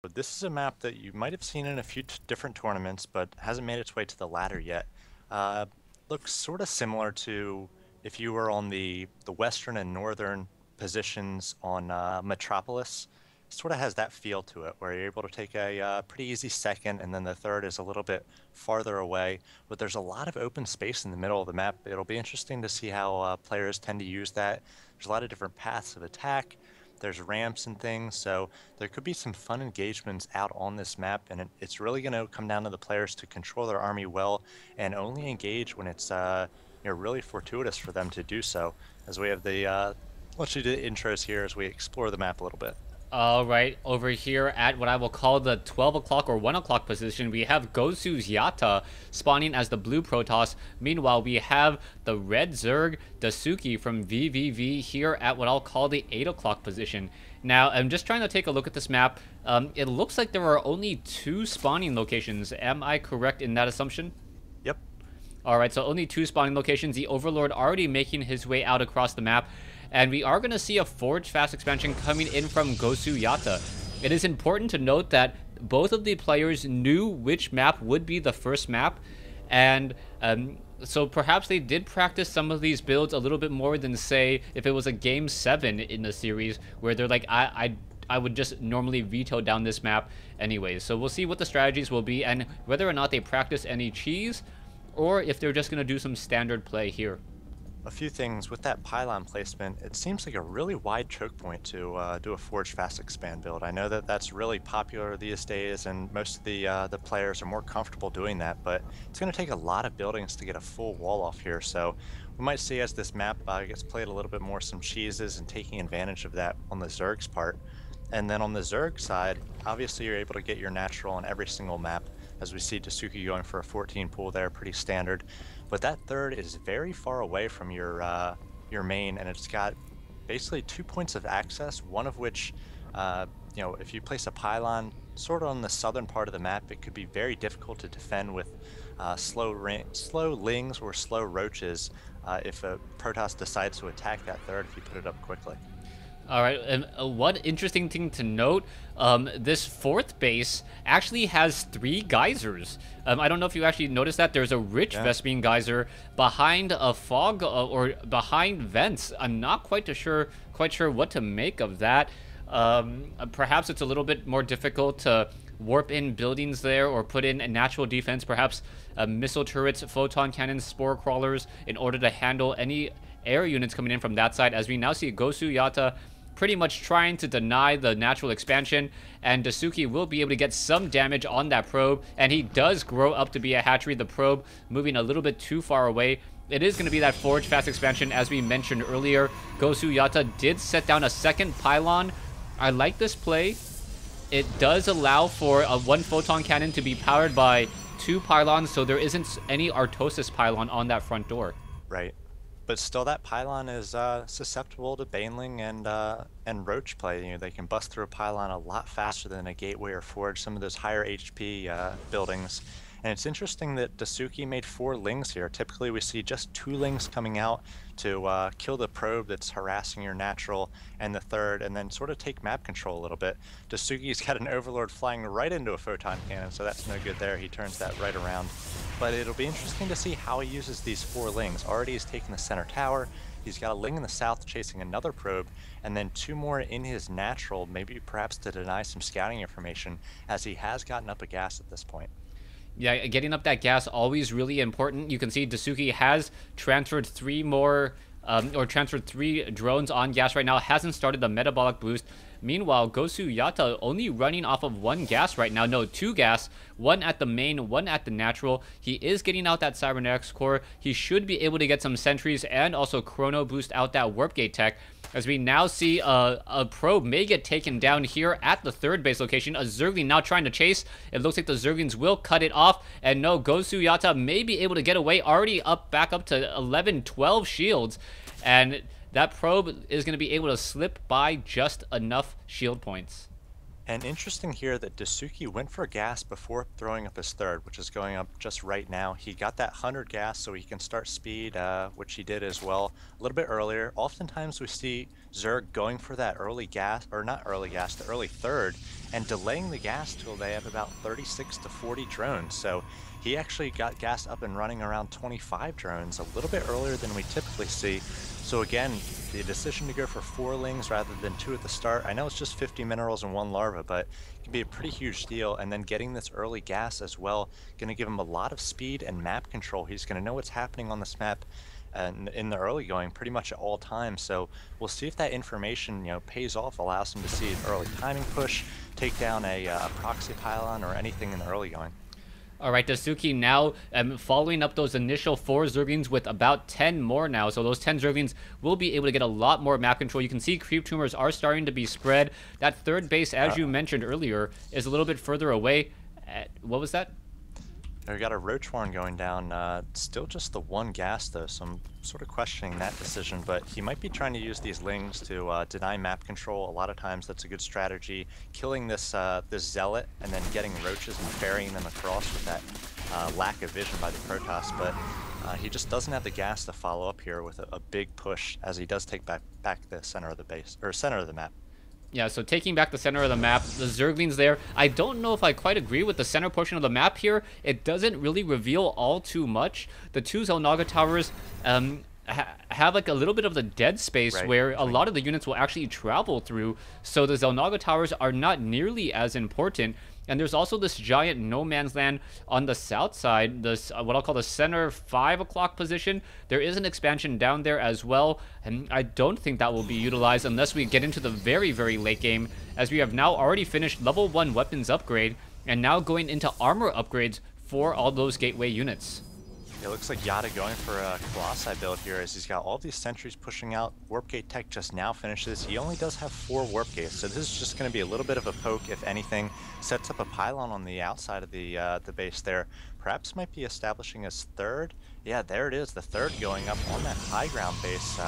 But this is a map that you might have seen in a few different tournaments, but hasn't made its way to the ladder yet. Uh, Looks sort of similar to if you were on the western and northern positions on Metropolis. Sort of has that feel to it, where you're able to take a pretty easy second, and then the third is a little bit farther away. But there's a lot of open space in the middle of the map. It'll be interesting to see how players tend to use that. There's a lot of different paths of attack. There's ramps and things, so there could be some fun engagements out on this map, and it's really going to come down to the players to control their army well and only engage when it's really fortuitous for them to do so. As we have the let's do the intros here as we explore the map a little bit. All right, over here at what I will call the 12 o'clock or 1 o'clock position, we have Gosu's Yatta spawning as the blue Protoss. Meanwhile, we have the red Zerg Dasuki from vVv here at what I'll call the 8 o'clock position. Now, I'm just trying to take a look at this map. It looks like there are only 2 spawning locations. Am I correct in that assumption? Yep. All right, so only 2 spawning locations. The Overlord already making his way out across the map. And we are going to see a Forge Fast expansion coming in from Gosu Yatta. It is important to note that both of the players knew which map would be the first map, and so perhaps they did practice some of these builds a little bit more than, say, if it was a Game 7 in the series, where they're like, I would just normally veto down this map anyways. So we'll see what the strategies will be, and whether or not they practice any cheese, or if they're just going to do some standard play here. A few things with that pylon placement. It seems like a really wide choke point to do a Forge Fast Expand build. I know that that's really popular these days, and most of the players are more comfortable doing that, but it's going to take a lot of buildings to get a full wall off here. So we might see as this map gets played a little bit more some cheeses and taking advantage of that on the Zerg's part. And then on the Zerg side, obviously you're able to get your natural on every single map, as we see Dasuki going for a 14 pool there, pretty standard. But that third is very far away from your main, and it's got basically 2 points of access, one of which, if you place a pylon sort of on the southern part of the map, it could be very difficult to defend with slow lings or slow roaches if a Protoss decides to attack that third if you put it up quickly. All right, and one interesting thing to note, this fourth base actually has 3 geysers. I don't know if you actually noticed that. There's a rich Vespene geyser behind a fog or behind vents. I'm not quite sure what to make of that. Perhaps it's a little bit more difficult to warp in buildings there or put in a natural defense, perhaps missile turrets, photon cannons, spore crawlers, in order to handle any air units coming in from that side, as we now see Gosu Yatta pretty much trying to deny the natural expansion, and Dasuki will be able to get some damage on that probe, and he does grow up to be a hatchery. The probe moving a little bit too far away. It is going to be that Forge Fast expansion, as we mentioned earlier. Gosu Yatta did set down a second pylon. I like this play. It does allow for a 1 photon cannon to be powered by 2 pylons, so there isn't any Artosis pylon on that front door. Right. But still, that pylon is susceptible to Baneling and Roach play. You know, they can bust through a pylon a lot faster than a Gateway or Forge, some of those higher HP buildings. And it's interesting that Dasuki made 4 lings here. Typically, we see just 2 lings coming out to kill the probe that's harassing your natural and the third, and then sort of take map control a little bit. Dasuki's got an Overlord flying right into a photon cannon, so that's no good there. He turns that right around. But it'll be interesting to see how he uses these 4 lings. Already he's taken the center tower. He's got a ling in the south chasing another probe, and then 2 more in his natural, maybe perhaps to deny some scouting information, as he has gotten up a gas at this point. Yeah, getting up that gas, always really important. You can see Dasuki has transferred 3 more, transferred 3 drones on gas right now. Hasn't started the metabolic boost. Meanwhile, Gosu Yatta only running off of 1 gas right now. No, 2 gas. 1 at the main, 1 at the natural. He is getting out that Cybernetics core. He should be able to get some sentries and also chrono boost out that warp gate tech, as we now see a probe may get taken down here at the 3rd base location. A Zergling now trying to chase. It looks like the Zerglings will cut it off. And no, Gosu Yatta may be able to get away. Already back up to 11, 12 shields. And that probe is going to be able to slip by just enough shield points. And interesting here that Dasuki went for gas before throwing up his third, which is going up just right now. He got that 100 gas so he can start speed, which he did as well a little bit earlier. Oftentimes we see Zerg going for that early gas, or not early gas, the early third, and delaying the gas till they have about 36 to 40 drones. So he actually got gas up and running around 25 drones, a little bit earlier than we typically see. So again, the decision to go for 4 lings rather than 2 at the start, I know it's just 50 minerals and 1 larva, but it can be a pretty huge deal. And then getting this early gas as well, going to give him a lot of speed and map control. He's going to know what's happening on this map and in the early going pretty much at all times. So we'll see if that information, pays off, allows him to see an early timing push, take down a proxy pylon or anything in the early going. All right, Dasuki now following up those initial 4 Zerglings with about 10 more now. So those 10 Zerglings will be able to get a lot more map control. You can see creep tumors are starting to be spread. That third base, as you mentioned earlier, is a little bit further away. What was that? We got a roach horn going down. Still just the 1 gas though, so I'm sort of questioning that decision, but he might be trying to use these lings to deny map control. A lot of times that's a good strategy. Killing this this zealot and then getting roaches and ferrying them across with that lack of vision by the Protoss, but he just doesn't have the gas to follow up here with a big push as he does take back the center of the base, or center of the map. Yeah, so taking back the center of the map, the Zerglings there. I don't know if I quite agree with the center portion of the map here. It doesn't really reveal all too much. The 2 Xel'Naga towers have like a little bit of the dead space where a lot of the units will actually travel through. So the Xel'Naga towers are not nearly as important. And there's also this giant no man's land on the south side, this what I'll call the center 5 o'clock position. There is an expansion down there as well, and I don't think that will be utilized unless we get into the very, very late game, as we have now already finished level 1 weapons upgrade, and now going into armor upgrades for all those gateway units. It looks like Yada going for a Colossi build here as he's got all these sentries pushing out. Warp Gate Tech just now finishes. He only does have 4 Warp Gates, so this is just going to be a little bit of a poke, if anything. Sets up a pylon on the outside of the base there. Perhaps might be establishing his third. Yeah, there it is, the third going up on that high ground base.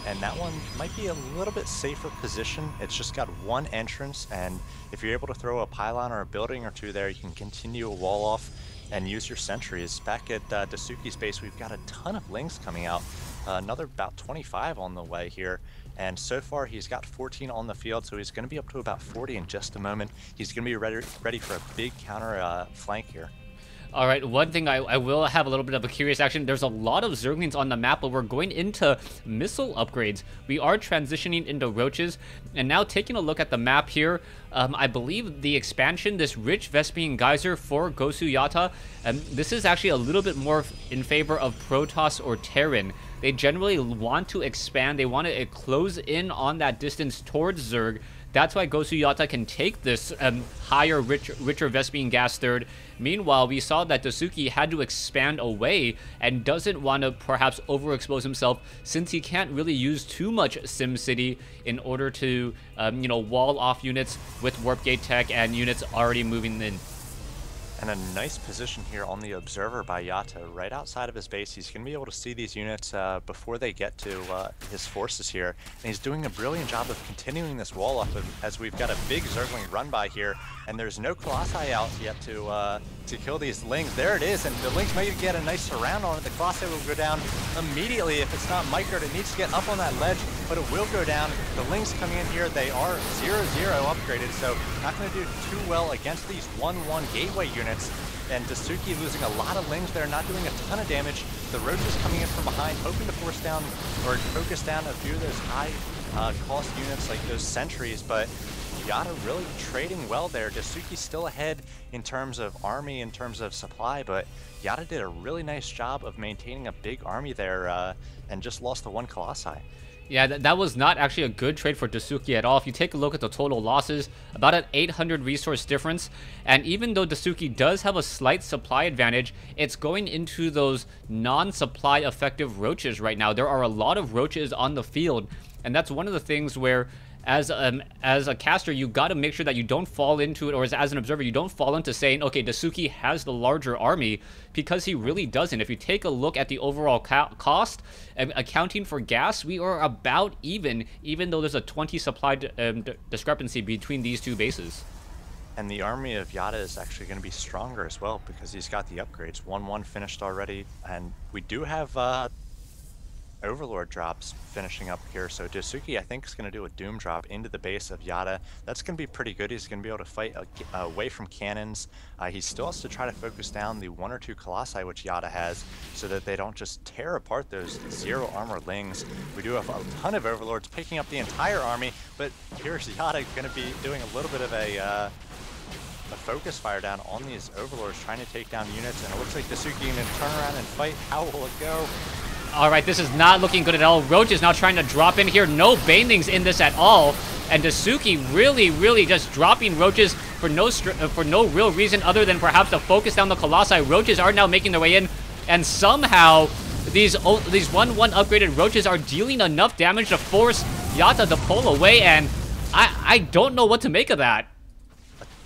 And that one might be a little bit safer position. It's just got 1 entrance, and if you're able to throw a pylon or a building or 2 there, you can continue a wall off and use your sentries. Back at Dasuki's base, we've got a ton of lings coming out. Another about 25 on the way here. And so far, he's got 14 on the field, so he's going to be up to about 40 in just a moment. He's going to be ready for a big counter flank here. All right, one thing I will have a little bit of a curious action. There's a lot of Zerglings on the map, but we're going into missile upgrades. We are transitioning into roaches, and now taking a look at the map here, I believe the expansion, this rich Vespian Geyser for Gosu Yata, this is actually a little bit more in favor of Protoss or Terran. They generally want to expand. They want to close in on that distance towards Zerg. That's why Gosu Yata can take this higher, richer Vespian gas third. Meanwhile, we saw that Dasuki had to expand away and doesn't want to perhaps overexpose himself, since he can't really use too much SimCity in order to, wall off units with Warp Gate Tech and units already moving in. And a nice position here on the observer by Yata, right outside of his base. He's going to be able to see these units before they get to his forces here. And he's doing a brilliant job of continuing this wall up as we've got a big Zergling run by here. And there's no Colossi out yet to kill these lings. There it is, and the lings might get a nice surround on it. The Colossi will go down immediately if it's not microed. It needs to get up on that ledge, but it will go down. The lings coming in here, they are 0-0 upgraded, so not going to do too well against these 1-1 gateway units. And Dasuki losing a lot of lings there, not doing a ton of damage. The roaches coming in from behind, hoping to force down or focus down a few of those high cost units like those sentries, but Yata really trading well there. Dasuki's still ahead in terms of army, in terms of supply, but Yata did a really nice job of maintaining a big army there and just lost the 1 Colossi. Yeah, that was not actually a good trade for Dasuki at all. If you take a look at the total losses, about an 800 resource difference. And even though Dasuki does have a slight supply advantage, it's going into those non-supply effective roaches right now. There are a lot of roaches on the field, and that's one of the things where as a caster, you got to make sure that you don't fall into it, or as an observer, you don't fall into saying, okay, Dasuki has the larger army, because he really doesn't. If you take a look at the overall cost, accounting for gas, we are about even though there's a 20 supply discrepancy between these two bases. And the army of Yada is actually going to be stronger as well because he's got the upgrades. 1-1 finished already, and we do have Overlord drops finishing up here. So Dasuki, I think, is going to do a Doom drop into the base of Yada. That's going to be pretty good. He's going to be able to fight away from cannons. He still has to try to focus down the 1 or 2 Colossi which Yada has so that they don't just tear apart those 0 armor lings. We do have a ton of Overlords picking up the entire army, but here's Yada going to be doing a little bit of a focus fire down on these Overlords, trying to take down units, and it looks like Dasuki going to turn around and fight. How will it go? All right, this is not looking good at all. Roach is now trying to drop in here. No banelings in this at all. And Dasuki really just dropping Roaches for no real reason other than perhaps to focus down the Colossi. Roaches are now making their way in, and somehow these 1-1 upgraded Roaches are dealing enough damage to force Yata to pull away, and I don't know what to make of that.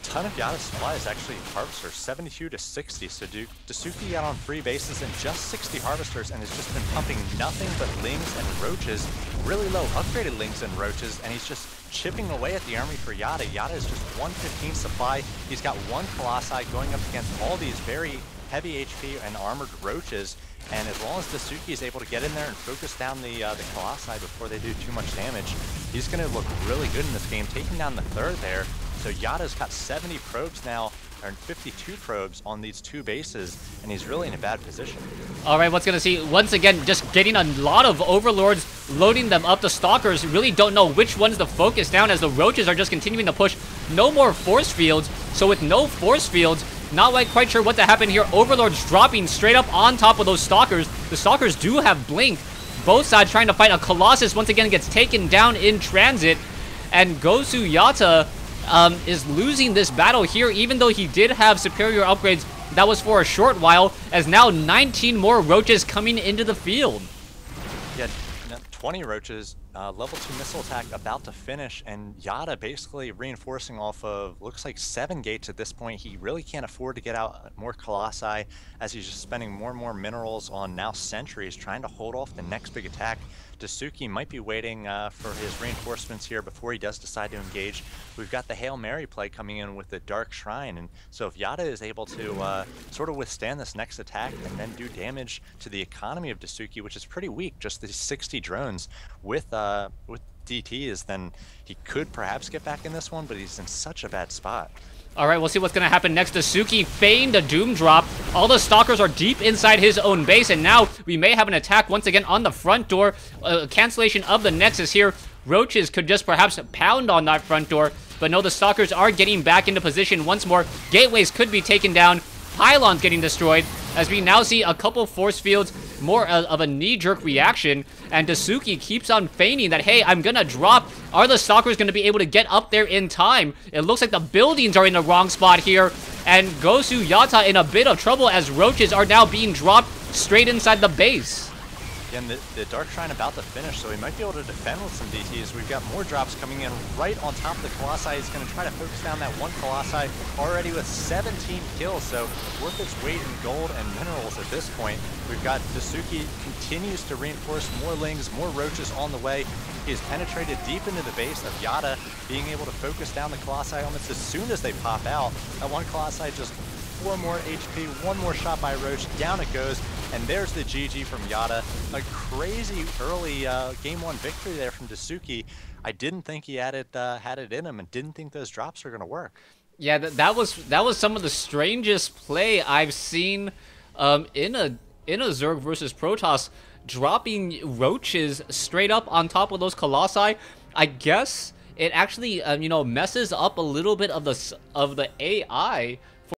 Ton of Yada supplies actually harvesters, 72 to 60. So Dasuki got on free bases and just 60 harvesters and has just been pumping nothing but lings and roaches, really low upgraded lings and roaches, and he's just chipping away at the army for Yada. Yada is just 115 supply. He's got 1 Colossi going up against all these very heavy HP and armored roaches. And as long as Dasuki is able to get in there and focus down the Colossi before they do too much damage, he's going to look really good in this game, taking down the 3rd there. So Yada's got 70 probes now, or 52 probes on these 2 bases, and he's really in a bad position. All right, what's going to see? Once again, just getting a lot of Overlords, loading them up. The Stalkers really don't know which ones to focus down as the Roaches are just continuing to push. No more force fields, so with no force fields, not quite sure what to happen here. Overlords dropping straight up on top of those Stalkers. The Stalkers do have Blink. Both sides trying to fight. A Colossus once again gets taken down in transit, and Gosu Yata is losing this battle here, even though he did have superior upgrades. That was for a short while, as now 19 more Roaches coming into the field. Yeah, 20 Roaches, level 2 missile attack about to finish, and Yada basically reinforcing off of, looks like 7 gates at this point. He really can't afford to get out more Colossi, as he's just spending more and more minerals on now sentries, trying to hold off the next big attack. Dasuki might be waiting for his reinforcements here before he does decide to engage. We've got the Hail Mary play coming in with the Dark Shrine, and so if Yada is able to sort of withstand this next attack and then do damage to the economy of Dasuki, which is pretty weak, just the 60 drones with DTs, then he could perhaps get back in this one, but he's in such a bad spot. All right, we'll see what's going to happen next. Dasuki feigned a Doom drop. All the Stalkers are deep inside his own base, and now we may have an attack once again on the front door. Cancellation of the Nexus here. Roaches could just perhaps pound on that front door, but no, the Stalkers are getting back into position once more. Gateways could be taken down. Pylons getting destroyed, as we now see a couple force fields, more of a knee-jerk reaction, and Dasuki keeps on feigning that, hey, I'm gonna drop. Are the Stalkers gonna be able to get up there in time? It looks like the buildings are in the wrong spot here, and Gosu Yata in a bit of trouble as Roaches are now being dropped straight inside the base. Again, the Dark Shrine about to finish, so he might be able to defend with some DTs. We've got more drops coming in right on top of the Colossi. He's going to try to focus down that 1 Colossi, already with 17 kills, so worth its weight in gold and minerals at this point. We've got Dasuki continues to reinforce more lings, more roaches on the way. He has penetrated deep into the base of Yada, being able to focus down the Colossi almost as soon as they pop out. That 1 Colossi just 4 more HP, 1 more shot by Roach, down it goes, and there's the GG from Yada. A crazy early game 1 victory there from Dasuki. I didn't think he had it in him, and didn't think those drops were going to work. Yeah, that was some of the strangest play I've seen in a Zerg versus Protoss, dropping Roaches straight up on top of those Colossi. I guess it actually messes up a little bit of the AI